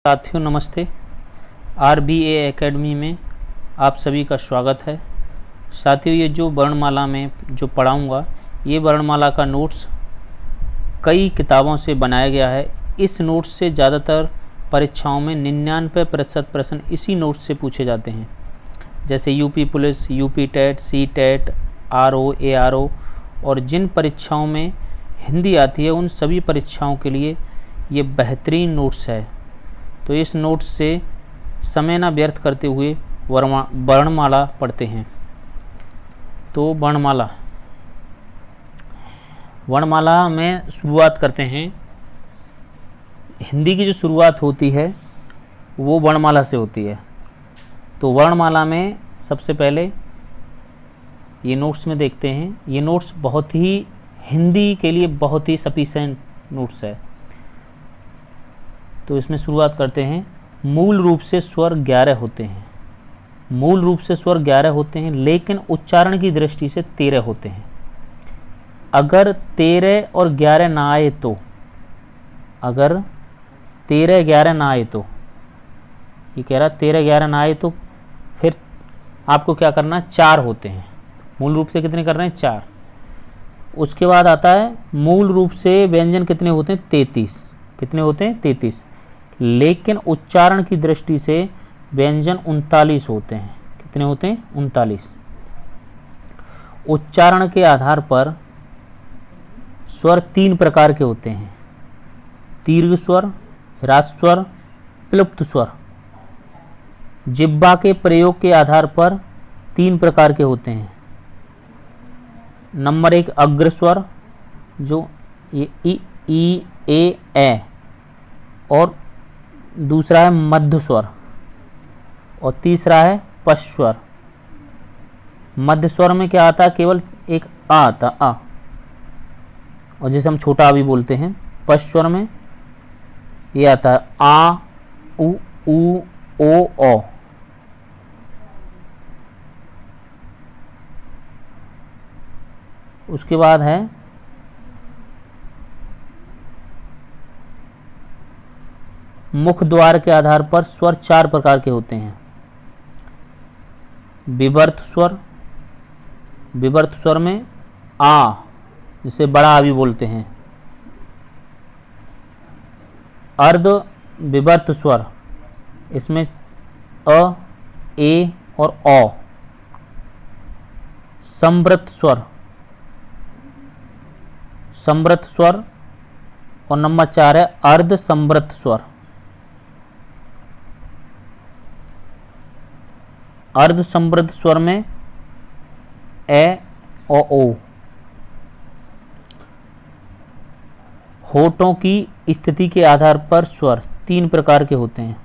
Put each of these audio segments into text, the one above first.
साथियों नमस्ते। RBA academy में आप सभी का स्वागत है। साथियों, ये जो वर्णमाला में जो पढ़ाऊँगा ये वर्णमाला का नोट्स कई किताबों से बनाया गया है। इस नोट्स से ज़्यादातर परीक्षाओं में 99% प्रश्न इसी नोट्स से पूछे जाते हैं, जैसे UP police, UP TET, C TET, RO, ARO और जिन परीक्षाओं में हिंदी आती है उन सभी परीक्षाओं के लिए ये बेहतरीन नोट्स है। तो इस नोट्स से समय ना व्यर्थ करते हुए वर्णमाला पढ़ते हैं। तो वर्णमाला में शुरुआत करते हैं। हिंदी की जो शुरुआत होती है वो वर्णमाला से होती है। तो वर्णमाला में सबसे पहले ये नोट्स में देखते हैं। ये नोट्स बहुत ही हिंदी के लिए बहुत ही सफिशिएंट नोट्स है। तो इसमें शुरुआत करते हैं। मूल रूप से स्वर 11 होते हैं। मूल रूप से स्वर 11 होते हैं, लेकिन उच्चारण की दृष्टि से 13 होते हैं। अगर 13 और 11 ना आए तो, अगर 13 11 ना आए तो, ये कह रहा 13 11 ना आए तो फिर आपको क्या करना है, 4 होते हैं। मूल रूप से कितने कर रहे हैं, 4। उसके बाद आता है मूल रूप से व्यंजन कितने होते हैं, 33। कितने होते हैं, 33। लेकिन उच्चारण की दृष्टि से व्यंजन 39 होते हैं। कितने होते हैं, 39। उच्चारण के आधार पर स्वर 3 प्रकार के होते हैं: दीर्घ स्वर, ह्रास स्वर, प्लुप्त स्वर। जिह्वा के प्रयोग के आधार पर 3 प्रकार के होते हैं। नंबर 1 अग्र स्वर, जो ये ई ए और दूसरा है मध्य स्वर, और तीसरा है पश्च स्वर। मध्य स्वर में क्या आता है, केवल एक आ आता, आ, और जिसे हम छोटा आ भी बोलते हैं। पश्च स्वर में ये आता है आ, उ, ओ। उसके बाद है मुख द्वार के आधार पर स्वर 4 प्रकार के होते हैं। विवर्त स्वर, विवर्त स्वर में आ, जिसे बड़ा आ भी बोलते हैं। अर्ध विवर्त स्वर, इसमें अ, ए और औ। संवृत स्वर, संवृत स्वर, और नंबर 4 है अर्ध संवृत स्वर। अर्ध संवृत स्वर में ए और ओ। होठों की स्थिति के आधार पर स्वर 3 प्रकार के होते हैं।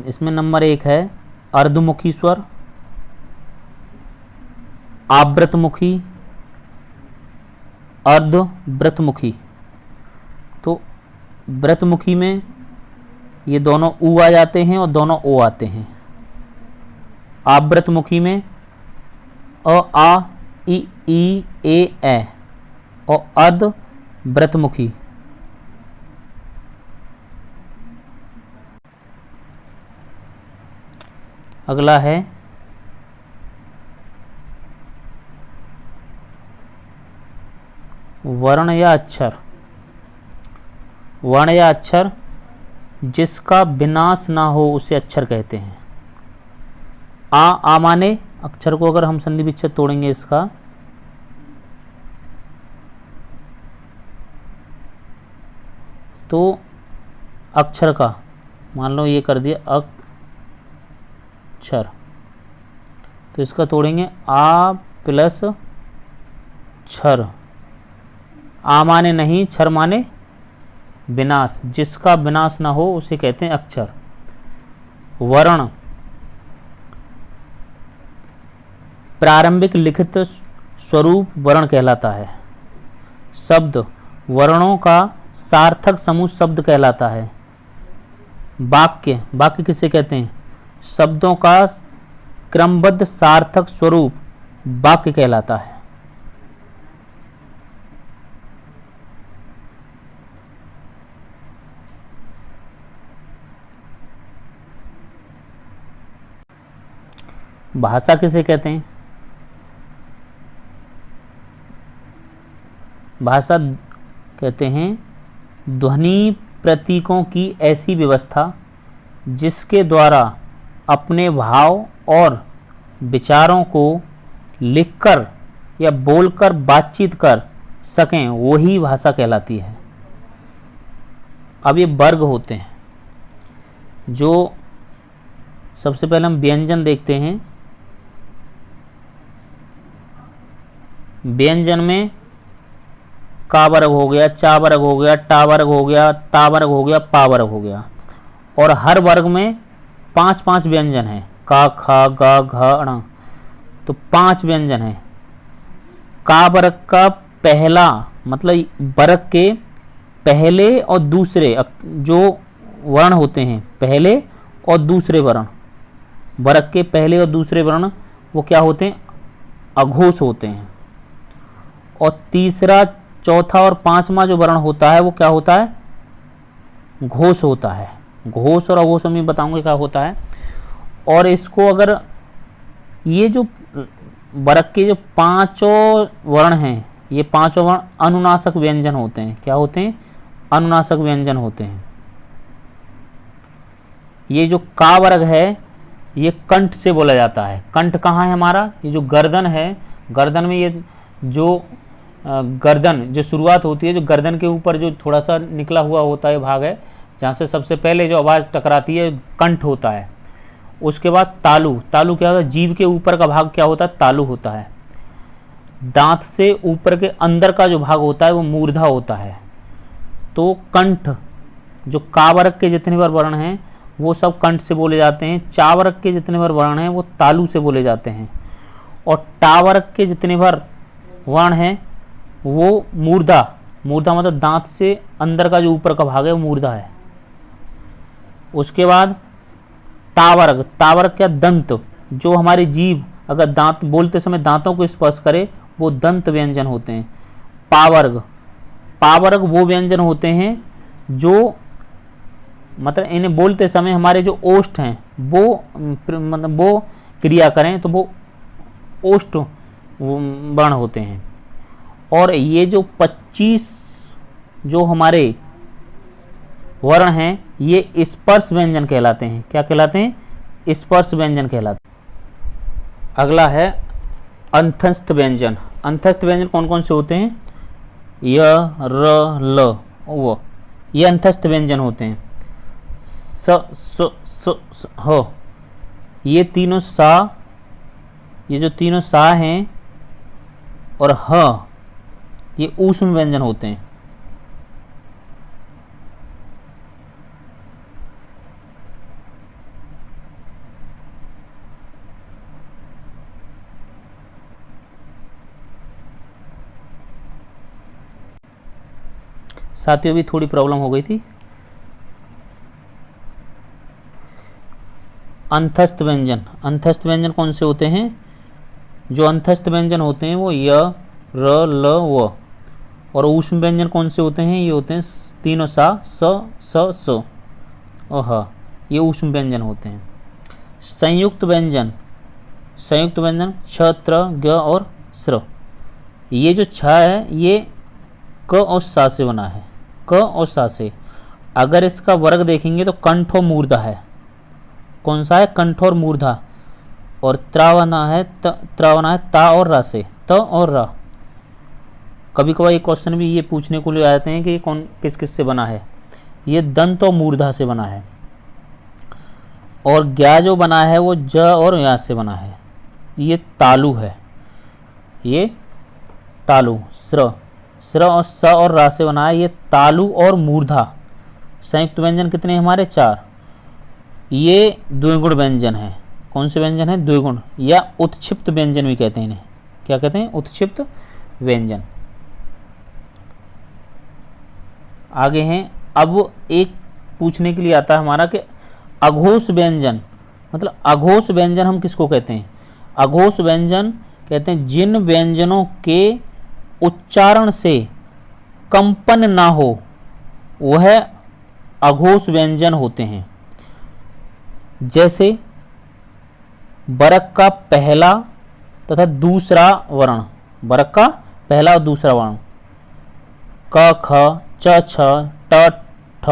इसमें नंबर 1 है अर्धमुखी स्वर, आवृतमुखी, अर्धवृतमुखी। तो व्रतमुखी में ये दोनों ऊ आ जाते हैं और दोनों ओ आते हैं। आवृतमुखी में अ, आ, ई, ए, और अर्धवृतमुखी। अगला है वर्ण या अक्षर। वर्ण या अक्षर जिसका विनाश ना हो उसे अक्षर कहते हैं। आ माने अक्षर को अगर हम संधि विच्छेद तोड़ेंगे इसका, तो अक्षर का मान लो ये कर दिया अक्षर, तो इसका तोड़ेंगे आ प्लस क्षर। आ माने नहीं, क्षर माने विनाश। जिसका विनाश ना हो उसे कहते हैं अक्षर। वर्ण प्रारंभिक लिखित स्वरूप वर्ण कहलाता है। शब्द वर्णों का सार्थक समूह शब्द कहलाता है। वाक्य किसे कहते हैं, शब्दों का क्रमबद्ध सार्थक स्वरूप वाक्य कहलाता है। भाषा किसे कहते हैं? भाषा कहते हैं ध्वनि प्रतीकों की ऐसी व्यवस्था जिसके द्वारा अपने भाव और विचारों को लिखकर या बोलकर बातचीत कर सकें, वही भाषा कहलाती है। अब ये वर्ग होते हैं, जो सबसे पहले हम व्यंजन देखते हैं। व्यंजन में का वर्ग हो गया, चा वर्ग हो गया, टा वर्ग हो गया, ता वर्ग हो गया, पा वर्ग हो गया। और हर वर्ग में 5-5 व्यंजन हैं, का, खा, गा, घा, ण, तो 5 व्यंजन हैं। का वर्ग का पहला मतलब वर्ग के पहले और दूसरे जो वर्ण होते हैं, पहले और दूसरे वर्ण, वर्ग के पहले और दूसरे वर्ण वो क्या होते हैं? अघोष होते हैं। और तीसरा, चौथा और पांचवा जो वर्ण होता है वो क्या होता है? घोष होता है। घोष और अघोष में बताऊंगा क्या होता है। और इसको अगर ये जो वर्ग के जो 5 वर्ण हैं, ये 5 वर्ण अनुनासिक व्यंजन होते हैं। क्या होते हैं? अनुनासिक व्यंजन होते हैं। ये जो का वर्ग है ये कंठ से बोला जाता है। कंठ कहाँ है हमारा? ये जो गर्दन है, गर्दन में ये जो गर्दन जो शुरुआत होती है, जो गर्दन के ऊपर जो थोड़ा सा निकला हुआ होता है भाग है, जहाँ से सबसे पहले जो आवाज़ टकराती है, कंठ होता है। उसके बाद तालु। तालु क्या होता है? जीभ के ऊपर का भाग क्या होता है? तालु होता है। दांत से ऊपर के अंदर का जो भाग होता है वो मूर्धा होता है। तो कंठ, जो का वर्ग के जितने बार वर्ण हैं वो सब कंठ से बोले जाते हैं। चा वर्ग के जितने बार वर्ण हैं वो तालु से बोले जाते हैं। और टा वर्ग के जितने बार वर्ण हैं वो मूर्धा। मूर्धा मतलब दांत से अंदर का जो ऊपर का भाग है वो मूर्धा है। उसके बाद तावर्ग। तावर्ग क्या? दंत। जो हमारी जीभ अगर दांत बोलते समय दांतों को स्पर्श करे वो दंत व्यंजन होते हैं। पावर्ग। पावर्ग वो व्यंजन होते हैं जो मतलब इन्हें बोलते समय हमारे जो ओष्ठ हैं वो मतलब वो क्रिया करें तो वो ओष्ठ वर्ण होते हैं। और ये जो 25 जो हमारे वर्ण हैं ये स्पर्श व्यंजन कहलाते हैं। क्या कहलाते हैं? स्पर्श व्यंजन कहलाते हैं। अगला है अंतस्थ व्यंजन। अंतस्थ व्यंजन कौन कौन से होते हैं? य, र, ल, व, ये अंतस्थ व्यंजन होते हैं। स, स, ह, ये तीनों सा, ये जो तीनों सा हैं, और ह ये ऊष्म व्यंजन होते हैं। साथियों भी थोड़ी प्रॉब्लम हो गई थी। अंतस्थ व्यंजन। अंतस्थ व्यंजन कौन से होते हैं? जो अंतस्थ व्यंजन होते हैं वो य, र, ल, व। और ऊष्म व्यंजन कौन से होते हैं? ये होते हैं तीनों सा, स और ह, ये ऊष्म व्यंजन होते हैं। संयुक्त व्यंजन। संयुक्त व्यंजन छ, त्र, ग और स्र। ये जो छ है ये क और सा से बना है। क और सा से। अगर इसका वर्ग देखेंगे तो कंठ और मूर्धा है। कौन सा है? कंठ और मूर्धा। और त्रावना है ता और रा से, त और रा। कभी कभार ये क्वेश्चन भी ये पूछने को ले आते हैं कि ये कौन किस किस से बना है। ये दंत और मूर्धा से बना है। और ज्ञा जो बना है वो ज और या से बना है। ये तालु है। ये तालु। स्र और स और रा से बना है। ये तालु और मूर्धा। संयुक्त व्यंजन कितने हमारे? 4। ये द्विगुण व्यंजन है। कौन से व्यंजन है? द्विगुण या उत्क्षिप्त व्यंजन भी कहते हैं इन्हें। क्या कहते हैं? उत्क्षिप्त व्यंजन। आगे हैं। अब एक पूछने के लिए आता है हमारा कि अघोष व्यंजन, मतलब अघोष व्यंजन हम किसको कहते हैं? अघोष व्यंजन कहते हैं जिन व्यंजनों के उच्चारण से कंपन ना हो वह अघोष व्यंजन होते हैं। जैसे वर्ग का पहला तथा दूसरा वर्ण, वर्ग का पहला और दूसरा वर्ण, क ख च छ ट ठ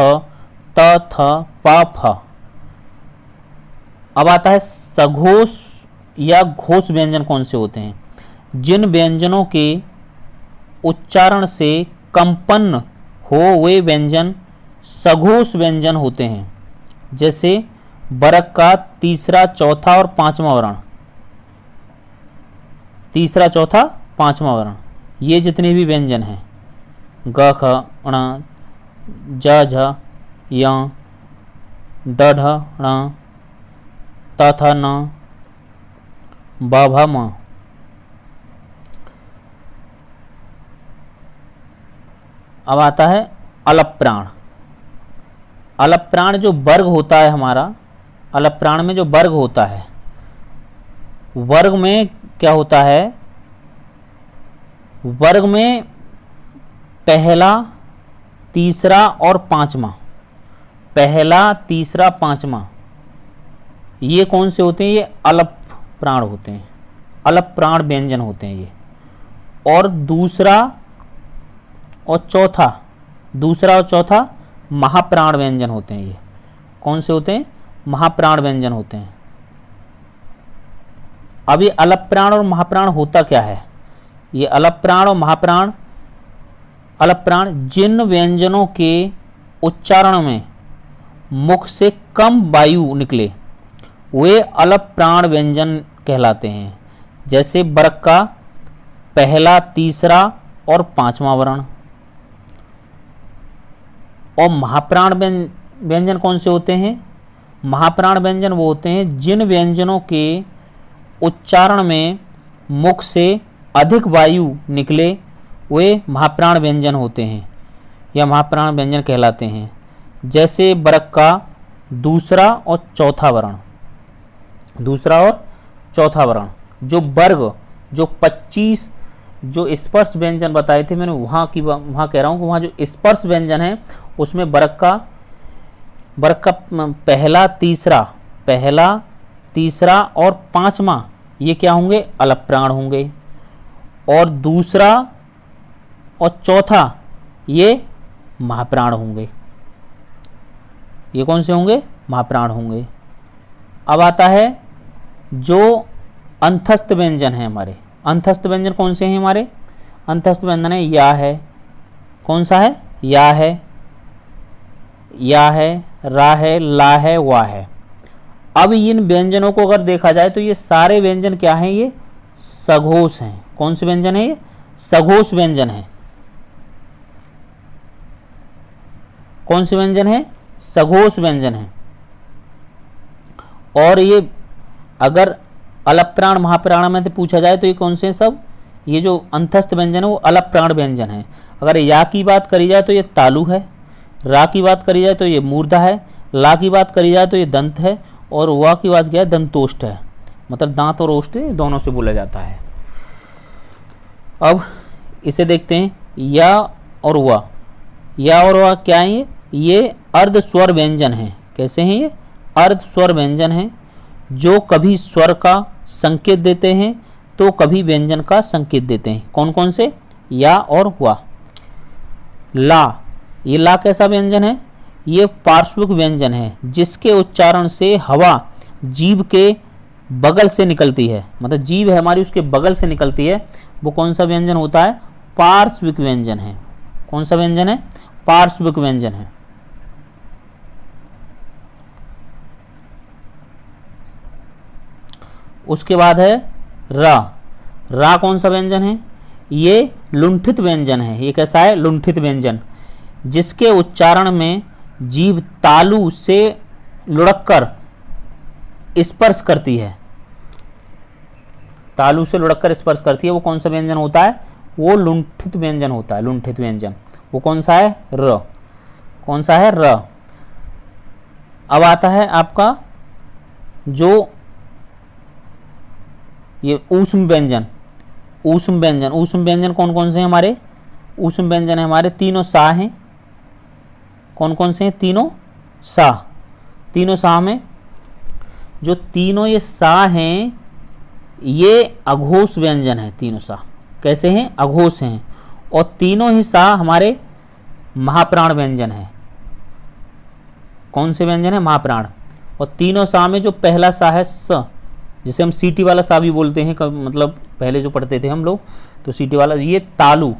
त थ प फ। अब आता है सघोष या घोष व्यंजन कौन से होते हैं? जिन व्यंजनों के उच्चारण से कंपन हो वे व्यंजन सघोष व्यंजन होते हैं। जैसे वर्ग का तीसरा, चौथा और पांचवा वर्ण, तीसरा, चौथा, पांचवा वर्ण, ये जितने भी व्यंजन हैं, ग ख ण, ज झ, य, ड ढ ण, त थ न, ब भ म। अब आता है अलप प्राण। अलप प्राण जो वर्ग होता है हमारा, अलप प्राण में जो वर्ग होता है, वर्ग में क्या होता है? वर्ग में पहला, तीसरा और पांचवा, पहला, तीसरा, पांचवा, ये कौन से होते हैं? ये अलप प्राण होते हैं, अलप प्राण व्यंजन होते हैं ये। और दूसरा और चौथा, दूसरा और चौथा महाप्राण व्यंजन होते हैं। ये कौन से होते हैं? महाप्राण व्यंजन होते हैं। अब ये अलप प्राण और महाप्राण होता क्या है? ये अलप प्राण और महाप्राण, अलप प्राण जिन व्यंजनों के उच्चारण में मुख से कम वायु निकले वे अलप प्राण व्यंजन कहलाते हैं। जैसे वर्ग का पहला, तीसरा और पांचवा वर्ण। और महाप्राण व्यंजन कौन से होते हैं? महाप्राण व्यंजन वो होते हैं जिन व्यंजनों के उच्चारण में मुख से अधिक वायु निकले वे महाप्राण व्यंजन होते हैं या महाप्राण व्यंजन कहलाते हैं। जैसे वर्ग का दूसरा और चौथा वर्ण, दूसरा और चौथा वर्ण, जो वर्ग जो 25 जो स्पर्श व्यंजन बताए थे मैंने, वहाँ कह रहा हूँ कि वहाँ जो स्पर्श व्यंजन है उसमें वर्ग का पहला, तीसरा और पांचवा ये क्या होंगे? अलप प्राण होंगे। और दूसरा और चौथा ये महाप्राण होंगे। ये कौन से होंगे? महाप्राण होंगे। अब आता है जो अंतस्थ व्यंजन है हमारे। अंतस्थ व्यंजन कौन से हैं हमारे? अंतस्थ व्यंजन है या है, कौन सा है? या है, या है, रा है, ला है, वा है। अब इन व्यंजनों को अगर देखा जाए तो ये सारे व्यंजन क्या हैं? ये सघोष हैं। कौन से व्यंजन है? ये सघोष व्यंजन है। कौन से व्यंजन है? सघोष व्यंजन है। और ये अगर अलप प्राण महाप्राण में से पूछा जाए तो ये कौन से हैं सब? ये जो अंतस्थ व्यंजन है वो अलप प्राण व्यंजन है। अगर या की बात करी जाए तो ये तालु है, रा की बात करी जाए तो ये मूर्धा है, ला की बात करी जाए तो ये दंत है, और वा की बात किया है दंतोष्ठ है। मतलब दांत और ओष्ठ दोनों से बोला जाता है। अब इसे देखते हैं या और वा। या और वा क्या है? ये अर्ध स्वर व्यंजन है। कैसे हैं ये? अर्ध स्वर व्यंजन है जो कभी स्वर का संकेत देते हैं तो कभी व्यंजन का संकेत देते हैं। कौन कौन से? या और वा। ला, ये ला कैसा व्यंजन है? ये पार्श्विक व्यंजन है जिसके उच्चारण से हवा जीभ के बगल से निकलती है। मतलब जीभ है हमारी, उसके बगल से निकलती है। वो कौन सा व्यंजन होता है? पार्श्विक व्यंजन है। कौन सा व्यंजन है? पार्श्विक व्यंजन है। उसके बाद है रा। रा कौन सा व्यंजन है? ये लुंठित व्यंजन है। ये कैसा है? लुंठित व्यंजन, जिसके उच्चारण में जीभ तालु से लुढ़ककर स्पर्श करती है। तालु से लुढ़ककर स्पर्श करती है। वो कौन सा व्यंजन होता है? वो लुंठित व्यंजन होता है। लुंठित व्यंजन वो कौन सा है? र। कौन सा है? र। अब आता है आपका जो ये ऊष्म व्यंजन। ऊष्म व्यंजन, ऊष्म व्यंजन कौन कौन से हैं हमारे? ऊष्म व्यंजन है हमारे तीनों सा हैं। कौन कौन से हैं? तीनों सा। तीनों सा में जो तीनों ये सा हैं ये अघोष व्यंजन है। तीनों सा कैसे हैं? अघोष हैं। और तीनों ही सा हमारे महाप्राण व्यंजन है। कौन से व्यंजन है? महाप्राण। और तीनों सा में जो पहला सा है स, जिसे हम सीटी वाला सा भी बोलते हैं, मतलब पहले जो पढ़ते थे हम लोग तो सीटी वाला, ये तालु।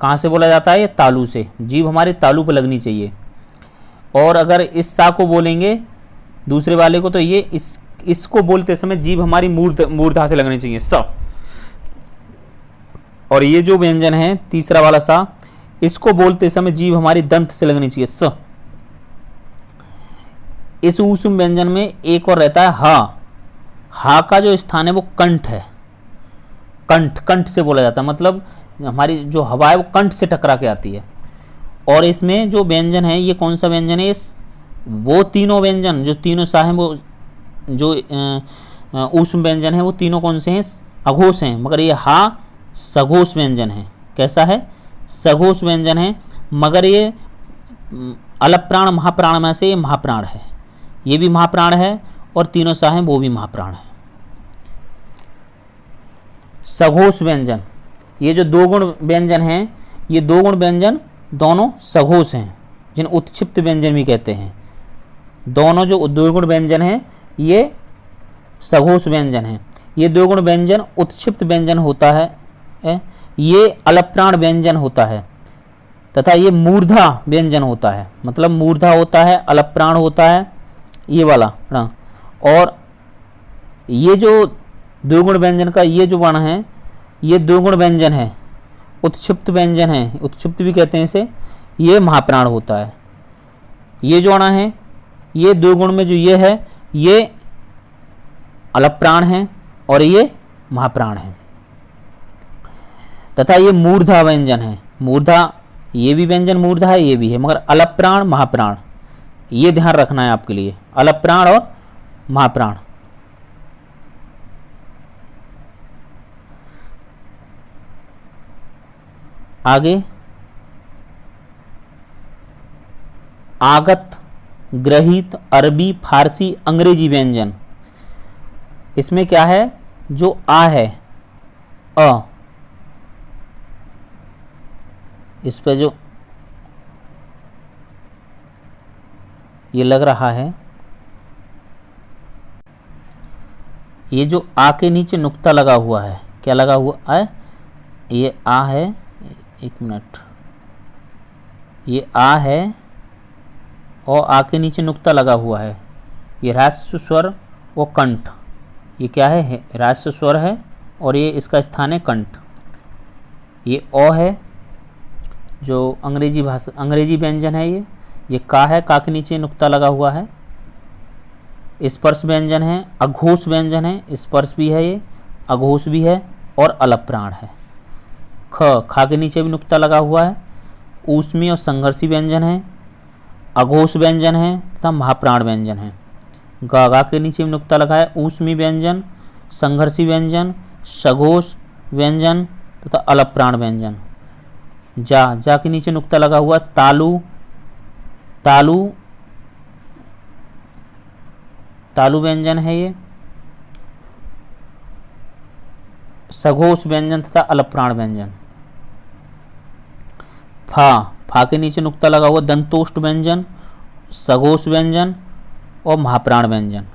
कहाँ से बोला जाता है? ये तालु से। जीभ हमारे तालु पर लगनी चाहिए। और अगर इस सा को बोलेंगे दूसरे वाले को तो ये इसको बोलते समय जीभ हमारी मूर्धा से लगनी चाहिए, स। और ये जो व्यंजन है तीसरा वाला सा, इसको बोलते समय जीभ हमारी दंत से लगनी चाहिए, स। इस ऊष्म व्यंजन में एक और रहता है हा। हा का जो स्थान है वो कंठ है। कंठ से बोला जाता है, मतलब हमारी जो हवा है वो कंठ से टकरा के आती है। और इसमें जो व्यंजन है ये कौन सा व्यंजन है? वो तीनों व्यंजन जो तीनों सा हैं वो जो ऊष्म व्यंजन है वो तीनों कौन से हैं? अघोष हैं। मगर ये हा सघोष व्यंजन है। कैसा है? सघोष व्यंजन है। मगर ये अलप्राण महाप्राण में से ये महाप्राण है। ये भी महाप्राण है और तीनों सा हैं वो भी महाप्राण है। सघोष व्यंजन, ये जो दो गुण व्यंजन हैं, ये दो गुण व्यंजन दोनों सघोष हैं, जिन उत्क्षिप्त व्यंजन भी कहते हैं। दोनों जो दो गुण व्यंजन हैं ये सघोष व्यंजन हैं। ये दो गुण व्यंजन उत्क्षिप्त व्यंजन होता है, ये अलप्राण व्यंजन होता है, तथा ये मूर्धा व्यंजन होता है। मतलब मूर्धा होता है, अलप्राण होता है, ये वाला ना। और ये जो दो गुण व्यंजन का ये जो वर्ण है, ये दो गुण व्यंजन है, उत्क्षिप्त व्यंजन है, उत्क्षिप्त भी कहते हैं इसे। ये महाप्राण होता है। ये जो अणा है, ये दो गुण में जो ये है, ये अलप्राण है और ये महाप्राण है। तथा ये मूर्धा व्यंजन है। मूर्धा, ये भी व्यंजन मूर्धा है, ये भी है, मगर अलप्राण महाप्राण, ये ध्यान रखना है आपके लिए, अलप्राण और महाप्राण। आगे आगत, ग्रहित, अरबी, फारसी, अंग्रेजी व्यंजन। इसमें क्या है? जो आ है, अ, इस पे जो ये लग रहा है, ये जो आ के नीचे नुक्ता लगा हुआ है, क्या लगा हुआ है? ये आ है, एक मिनट, ये आ है और आ के नीचे नुक्ता लगा हुआ है। ये ह्रस्व स्वर और कंठ, ये क्या है? ह्रस्व स्वर है और ये इसका स्थान है कंठ। ये अ है जो अंग्रेजी भाषा, अंग्रेजी व्यंजन है। ये का है, का के नीचे नुक्ता लगा हुआ है। स्पर्श व्यंजन है, अघोष व्यंजन है, स्पर्श भी है, ये अघोष भी है और अलप्राण है। खा के नीचे भी नुक्ता लगा हुआ है। ऊष्मी और संघर्षी व्यंजन है, अघोष व्यंजन है तथा महाप्राण व्यंजन है। गा के नीचे भी नुक्ता लगा है। ऊष्मी व्यंजन, संघर्षी व्यंजन, सघोष व्यंजन तथा अलप्राण व्यंजन। जा के नीचे नुक्ता लगा हुआ। तालु, तालु व्यंजन है, ये सघोष व्यंजन तथा अलप्राण व्यंजन। फा के नीचे नुक्ता लगा हुआ। दंतोष्ट व्यंजन, सघोष व्यंजन और महाप्राण व्यंजन।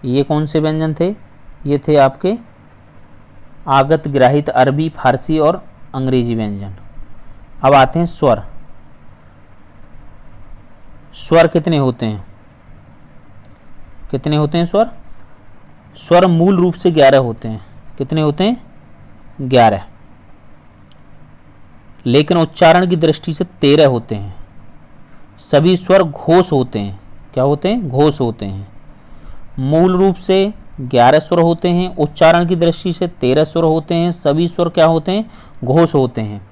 ये कौन से व्यंजन थे? ये थे आपके आगत, ग्राहित, अरबी, फारसी और अंग्रेजी व्यंजन। अब आते हैं स्वर। स्वर कितने होते हैं? कितने होते हैं स्वर? स्वर मूल रूप से 11 होते हैं। कितने होते हैं? 11। लेकिन उच्चारण की दृष्टि से 13 होते हैं। सभी स्वर घोष होते हैं। क्या होते हैं? घोष होते हैं। मूल रूप से 11 स्वर होते हैं, उच्चारण की दृष्टि से 13 स्वर होते हैं। सभी स्वर क्या होते हैं? घोष होते हैं।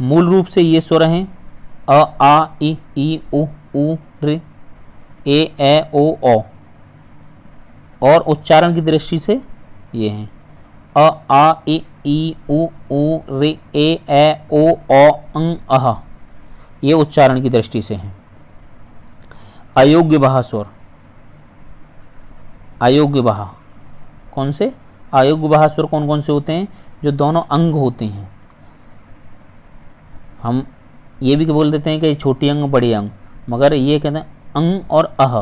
मूल रूप से ये स्वर हैं अ, आ, ई, उ, ऋ, ए, ओ, औ। और उच्चारण की दृष्टि से ये हैं अ, आ, ई, उ, ऋ, ए, ओ, औ, अं, अह। ये उच्चारण की दृष्टि से हैं। अयोग्य बाह स्वर, अयोग्य बाह, कौन से? अयोग्य बाह स्वर कौन कौन से होते हैं? जो दोनों अंग होते हैं। हम ये भी बोल देते हैं कि छोटी अंग बड़ी अंग, मगर ये कहते हैं अंग और अह,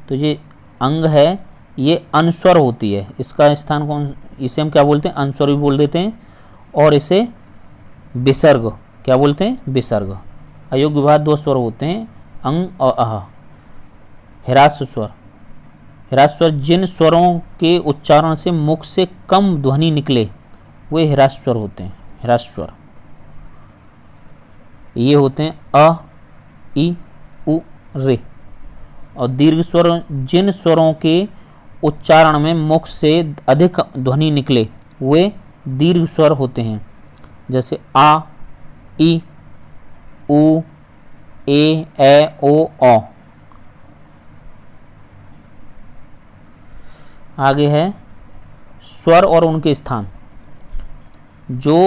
तो ये अंग है, ये अनुस्वर होती है, इसका स्थान कौन, इसे हम क्या बोलते हैं? अनुस्वर भी बोल देते हैं, और इसे विसर्ग क्या बोलते हैं? विसर्ग। अयोग्य बाह दो स्वर होते हैं, अंग और अह। ह्रास्व स्वर, ह्रास्व स्वर जिन स्वरों के उच्चारण से मुख से कम ध्वनि निकले वे ह्रास्व स्वर होते हैं। ह्रास्व स्वर ये होते हैं अ, इ, उ, रे। और दीर्घ स्वर जिन स्वरों के उच्चारण में मुख से अधिक ध्वनि निकले वे दीर्घ स्वर होते हैं, जैसे आ, इ, उ, ए, ओ, औ। आगे है स्वर और उनके स्थान। जो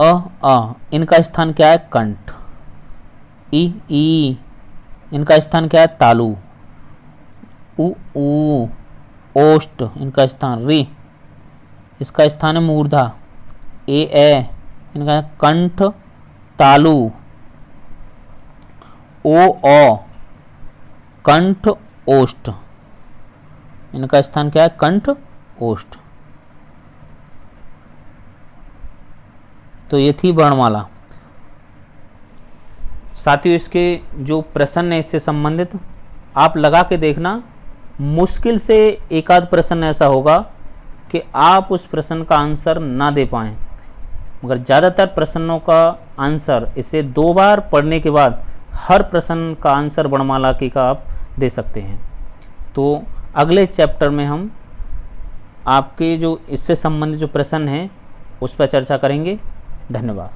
अ इनका स्थान क्या है? कंठ। ई इनका स्थान क्या है? तालु। उ ओष्ठ इनका स्थान। रे इसका स्थान है मूर्धा। ए इनका कंठ तालु। ओ कंठ ओष्ठ इनका स्थान क्या है? कंठ ओष्ठ। तो ये थी वर्णमाला। साथियों इसके जो प्रश्न है इससे संबंधित आप लगा के देखना, मुश्किल से एक आध प्रश्न ऐसा होगा कि आप उस प्रश्न का आंसर ना दे पाएँ, मगर ज़्यादातर प्रश्नों का आंसर इसे 2 बार पढ़ने के बाद हर प्रश्न का आंसर वर्णमाला की का आप दे सकते हैं। तो अगले चैप्टर में हम आपके जो इससे संबंधित जो प्रश्न हैं उस पर चर्चा करेंगे। धन्यवाद।